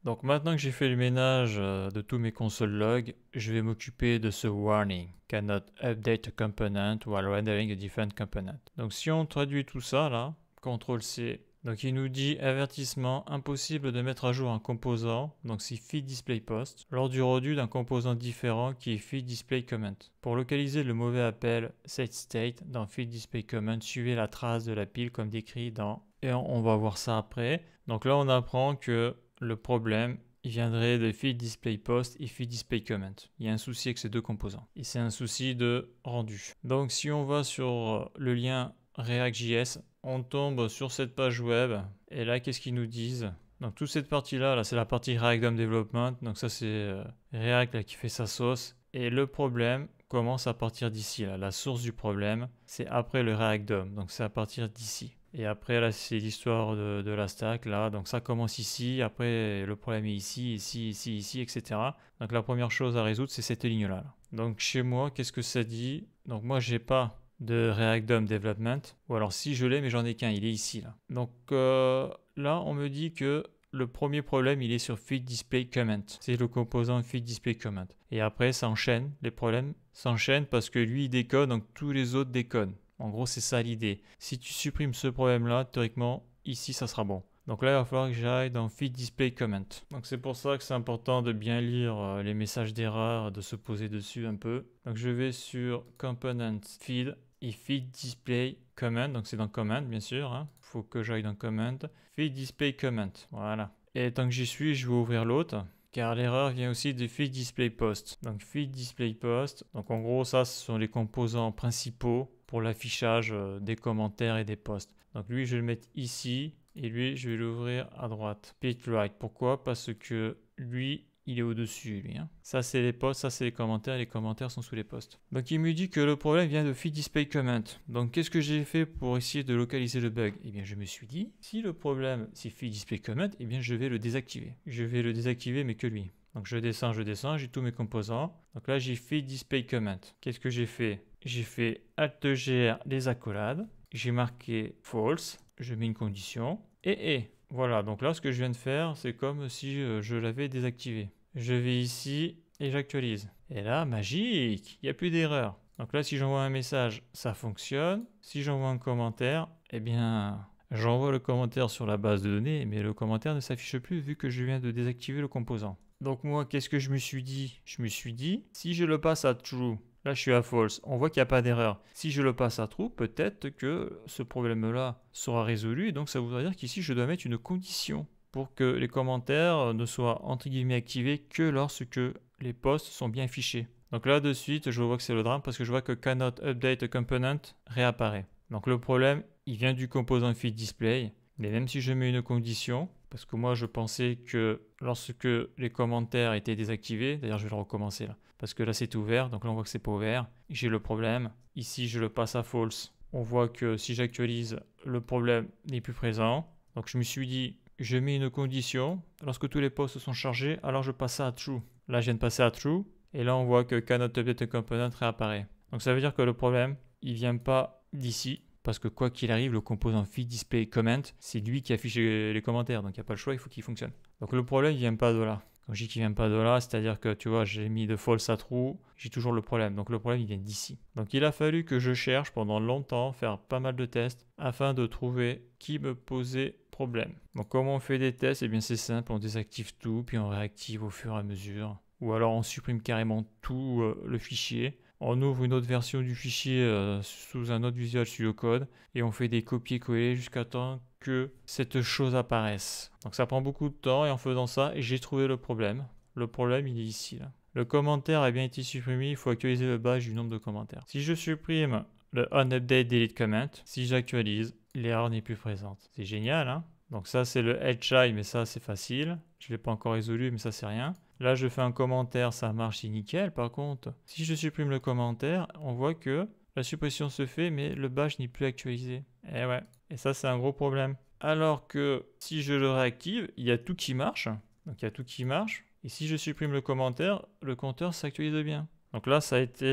Donc maintenant que j'ai fait le ménage de tous mes console logs, je vais m'occuper de ce warning, cannot update a component while rendering a different component. Donc si on traduit tout ça là, CTRL C, donc il nous dit avertissement, impossible de mettre à jour un composant, donc c'est feed display post, lors du redu d'un composant différent qui est feed display comment. Pour localiser le mauvais appel set state dans feed display comment, suivez la trace de la pile comme décrit dans, et on va voir ça après. Donc là on apprend que le problème, il viendrait de feed display post et feed display comment. Il y a un souci avec ces deux composants. Et c'est un souci de rendu. Donc si on va sur le lien React.js, on tombe sur cette page web. Et là, qu'est-ce qu'ils nous disent? Donc toute cette partie-là, là, c'est la partie React DOM Development. Donc ça, c'est React là, qui fait sa sauce. Et le problème commence à partir d'ici. Là. La source du problème, c'est après le React DOM. Donc c'est à partir d'ici. Et après, là, c'est l'histoire de la stack, là. Donc, ça commence ici. Après, le problème est ici, ici, ici, ici, etc. Donc, la première chose à résoudre, c'est cette ligne-là. Là. Donc, chez moi, qu'est-ce que ça dit? Donc, moi, j'ai pas de React DOM Development. Ou alors, si je l'ai, mais j'en ai qu'un. Il est ici, là. Donc, là, on me dit que le premier problème, il est sur feed display comment. C'est le composant feed display comment. Et après, ça enchaîne. Les problèmes s'enchaînent parce que lui, il décode, donc tous les autres décodent. En gros, c'est ça l'idée. Si tu supprimes ce problème-là, théoriquement, ici, ça sera bon. Donc là, il va falloir que j'aille dans Feed Display Comment. Donc c'est pour ça que c'est important de bien lire les messages d'erreur, de se poser dessus un peu. Donc je vais sur Component Feed et Feed Display Comment. Donc c'est dans Comment, bien sûr. Il faut que j'aille dans Comment. Feed Display Comment. Voilà. Et tant que j'y suis, je vais ouvrir l'autre. Car l'erreur vient aussi de Feed Display Post. Donc Feed Display Post. Donc en gros, ça, ce sont les composants principaux pour l'affichage des commentaires et des posts. Donc lui, je vais le mettre ici et lui, je vais l'ouvrir à droite. Split right. Pourquoi? Parce que lui, il est au-dessus, lui. Ça, c'est les posts, ça, c'est les commentaires sont sous les posts. Donc il me dit que le problème vient de feed display comment. Donc qu'est-ce que j'ai fait pour essayer de localiser le bug? Eh bien, je me suis dit, si le problème, c'est feed display comment, eh bien, je vais le désactiver. Je vais le désactiver, mais que lui. Donc je descends, j'ai tous mes composants. Donc là, j'ai feed display comment. Qu'est-ce que j'ai fait? J'ai fait Alt-GR les accolades. J'ai marqué false. Je mets une condition. Et. Voilà, donc là, ce que je viens de faire, c'est comme si je l'avais désactivé. Je vais ici et j'actualise. Et là, magique, il n'y a plus d'erreur. Donc là, si j'envoie un message, ça fonctionne. Si j'envoie un commentaire, eh bien, j'envoie le commentaire sur la base de données, mais le commentaire ne s'affiche plus vu que je viens de désactiver le composant. Donc moi, qu'est-ce que je me suis dit? Je me suis dit, si je le passe à true, là, je suis à false. On voit qu'il n'y a pas d'erreur. Si je le passe à true, peut-être que ce problème-là sera résolu. Et donc, ça voudrait dire qu'ici, je dois mettre une condition pour que les commentaires ne soient entre guillemets activés que lorsque les posts sont bien affichés. Donc là, de suite, je vois que c'est le drame parce que je vois que cannot update a component réapparaît. Donc le problème, il vient du composant feed display. Mais même si je mets une condition, parce que moi je pensais que lorsque les commentaires étaient désactivés, d'ailleurs je vais le recommencer là, parce que là c'est ouvert, donc là on voit que c'est pas ouvert, j'ai le problème, ici je le passe à false, on voit que si j'actualise, le problème n'est plus présent, donc je me suis dit, je mets une condition, lorsque tous les posts sont chargés, alors je passe ça à true. Là je viens de passer à true, et là on voit que cannot update a component réapparaît. Donc ça veut dire que le problème, il vient pas d'ici, parce que quoi qu'il arrive, le composant feed display comment, c'est lui qui affiche les commentaires, donc il n'y a pas le choix, il faut qu'il fonctionne. Donc le problème, il vient pas de là. Quand je dis qu'il vient pas de là, c'est-à-dire que tu vois, j'ai mis de false à true, j'ai toujours le problème. Donc le problème, il vient d'ici. Donc il a fallu que je cherche pendant longtemps, faire pas mal de tests, afin de trouver qui me posait problème. Donc comment on fait des tests? Eh bien c'est simple, on désactive tout, puis on réactive au fur et à mesure. Ou alors on supprime carrément tout le fichier. On ouvre une autre version du fichier sous un autre Visual Studio Code et on fait des copier-coller jusqu'à temps que cette chose apparaisse. Donc ça prend beaucoup de temps et en faisant ça, j'ai trouvé le problème. Le problème, il est ici. Là. Le commentaire a bien été supprimé, il faut actualiser le badge du nombre de commentaires. Si je supprime le onUpdate delete comment, si j'actualise, l'erreur n'est plus présente. C'est génial, hein? Donc ça, c'est le HI, mais ça, c'est facile. Je ne l'ai pas encore résolu, mais ça, c'est rien. Là, je fais un commentaire, ça marche, c'est nickel. Par contre, si je supprime le commentaire, on voit que la suppression se fait, mais le badge n'est plus actualisé. Et ouais, et ça, c'est un gros problème. Alors que si je le réactive, il y a tout qui marche. Donc, il y a tout qui marche. Et si je supprime le commentaire, le compteur s'actualise bien. Donc là, ça a été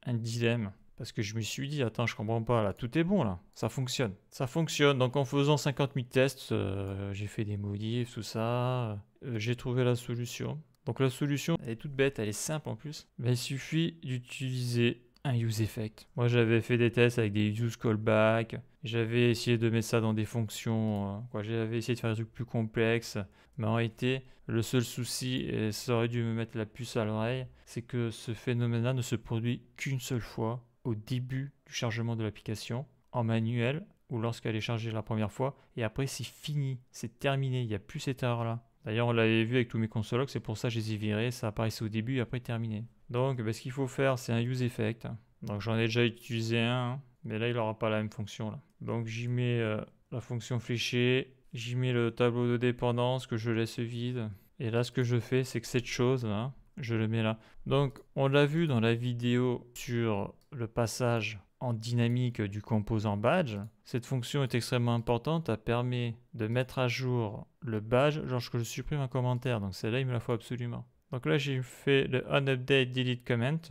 un dilemme. Parce que je me suis dit, attends, je comprends pas, là, tout est bon, là, ça fonctionne. Ça fonctionne, donc en faisant 50 000 tests, j'ai fait des modifs, tout ça, j'ai trouvé la solution. Donc la solution, elle est toute bête, elle est simple en plus. Mais il suffit d'utiliser un use effect. Moi j'avais fait des tests avec des use callback. J'avais essayé de mettre ça dans des fonctions. J'avais essayé de faire des trucs plus complexes. Mais en réalité, le seul souci, et ça aurait dû me mettre la puce à l'oreille, c'est que ce phénomène-là ne se produit qu'une seule fois au début du chargement de l'application en manuel ou lorsqu'elle est chargée la première fois. Et après c'est fini, c'est terminé, il n'y a plus cette erreur-là. D'ailleurs, on l'avait vu avec tous mes consologues, c'est pour ça que je les ai virés. Ça apparaissait au début et après terminé. Donc, ce qu'il faut faire, c'est un use effect. Donc, j'en ai déjà utilisé un, mais là, il n'aura pas la même fonction. Là. Donc, j'y mets la fonction fléchée. J'y mets le tableau de dépendance que je laisse vide. Et là, ce que je fais, c'est que cette chose-là, je le mets là. Donc, on l'a vu dans la vidéo sur le passage en dynamique du composant badge. Cette fonction est extrêmement importante. Elle permet de mettre à jour le badge lorsque je supprime un commentaire. Donc celle-là, il me la faut absolument. Donc là, j'ai fait le onUpdate delete comment.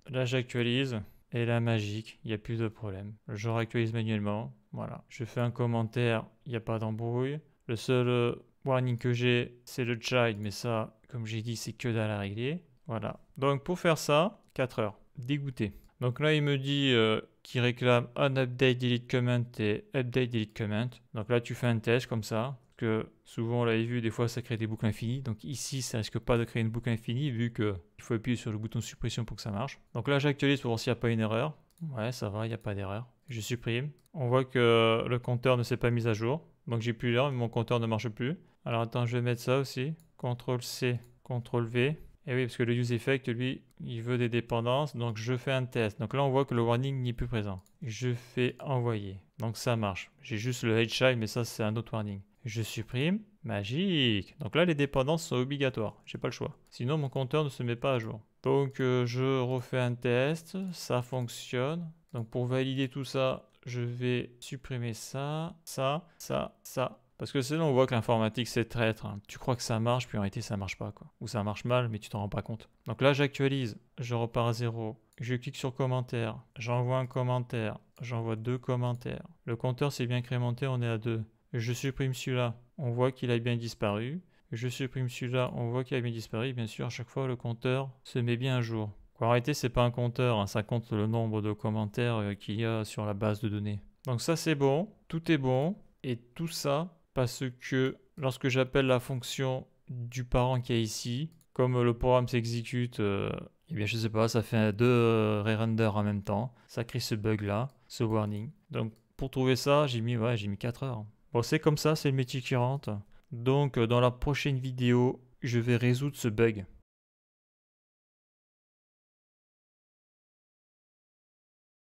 Là, j'actualise. Et là, magique, il n'y a plus de problème. Je réactualise manuellement. Voilà. Je fais un commentaire, il n'y a pas d'embrouille. Le seul warning que j'ai, c'est le child. Mais ça, comme j'ai dit, c'est que dalle à régler. Voilà. Donc pour faire ça, 4 heures. Dégoûté. Donc là, il me dit qu'il réclame onUpdate delete comment et update delete comment. Donc là, tu fais un test comme ça. Que souvent, on l'avait vu, des fois, ça crée des boucles infinies. Donc ici, ça risque pas de créer une boucle infinie vu qu'il faut appuyer sur le bouton de suppression pour que ça marche. Donc là, j'actualise pour voir s'il n'y a pas une erreur. Ouais, ça va, il n'y a pas d'erreur. Je supprime. On voit que le compteur ne s'est pas mis à jour. Donc j'ai plus l'erreur, mais mon compteur ne marche plus. Alors attends, je vais mettre ça aussi. CTRL-C, CTRL-V. Et oui, parce que le use effect, lui, il veut des dépendances. Donc je fais un test. Donc là, on voit que le warning n'est plus présent. Je fais envoyer. Donc ça marche. J'ai juste le headchild, mais ça, c'est un autre warning. Je supprime. Magique. Donc là, les dépendances sont obligatoires. J'ai pas le choix. Sinon, mon compteur ne se met pas à jour. Donc je refais un test. Ça fonctionne. Donc pour valider tout ça, je vais supprimer ça, ça, ça, ça. Parce que sinon, on voit que l'informatique, c'est traître. Hein. Tu crois que ça marche, puis en réalité, ça marche pas, quoi. Ou ça marche mal, mais tu t'en rends pas compte. Donc là, j'actualise. Je repars à 0. Je clique sur commentaire. J'envoie un commentaire. J'envoie 2 commentaires. Le compteur s'est bien incrémenté, on est à 2. Je supprime celui-là. On voit qu'il a bien disparu. Je supprime celui-là. On voit qu'il a bien disparu. Bien sûr, à chaque fois, le compteur se met bien à jour. En réalité, c'est pas un compteur. Hein. Ça compte le nombre de commentaires qu'il y a sur la base de données. Donc ça, c'est bon. Tout est bon. Et tout ça... parce que lorsque j'appelle la fonction du parent qui est ici, comme le programme s'exécute, eh bien je sais pas, ça fait 2 re-render en même temps. Ça crée ce bug là, ce warning. Donc pour trouver ça, j'ai mis 4 heures. Bon, c'est comme ça, c'est le métier qui rentre. Donc dans la prochaine vidéo, je vais résoudre ce bug.